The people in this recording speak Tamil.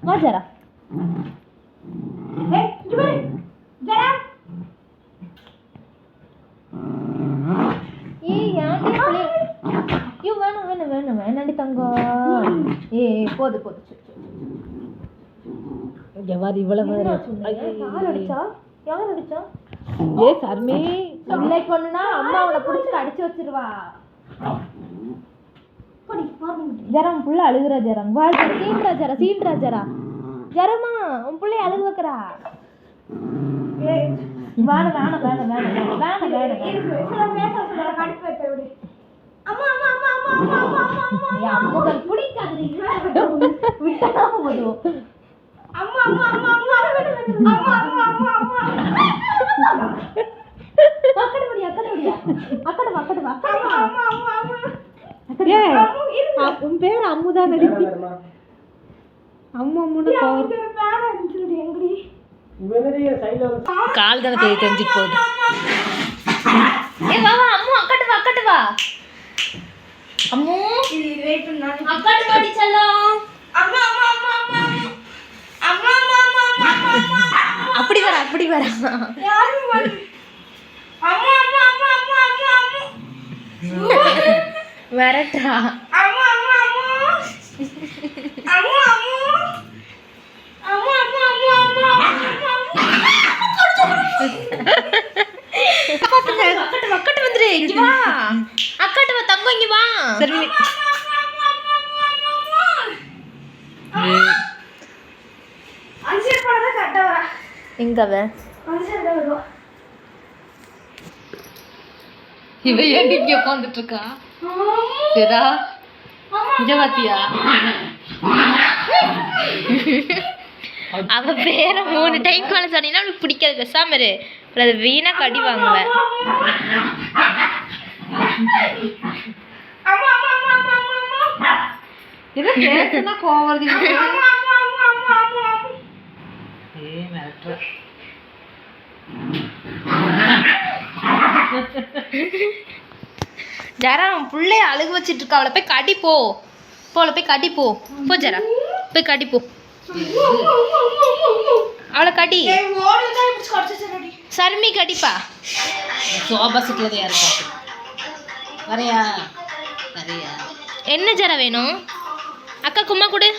வா ஜரா. ஜரா வேணாண்டி தங்கம். போது இவ்வளவு யார் அடிச்சா? சர்மி இல்லை பொண்ணுனா அம்மா அவனை பிடிச்சி அடிச்சு வச்சிருவா. ஜரம் புள்ள அழுகுறா. ஜரம் வா சீன்றா ஜரா ஜரமா உன் பிள்ளைய அழுகு வைக்கிறா. உன் பேர் அம்முதான் நடிப்பி. கால் தானே தெரிஞ்சுட்டு போகுது. அம்மு அக்கட்டு வா அம்மு அக்கட்டு வாடி செல்லம். அப்படி வர வரட்டா. அக்கட்டு வந்துரு. இங்க வா அக்கட்டு வா தங்கம். இங்க வா சரி. எங்கவ இவ ஏன் இங்க உட்காந்துட்டு இருக்கா? சரிடா இங்க பாத்தியா? அவ பேர 3 டைம் கால சொன்னீங்கன்னா அவளுக்கு பிடிக்காது. பேசாம இரு. அது வீணா கடி வாங்குவேன். இது பேசுனா கோவம். ஜரா புள்ளைய அழுகு வச்சிட்டு இருக்கா. அவளை போய் கடி போ. அவளை போய் கடி போ ஜரா போய் கடி போ. அவளை கடி. சர்மி கடிப்பா. சோபா செட்ல யாரு வரையா? என்ன ஜரா வேணும்? அக்கா கும்மா கொடு.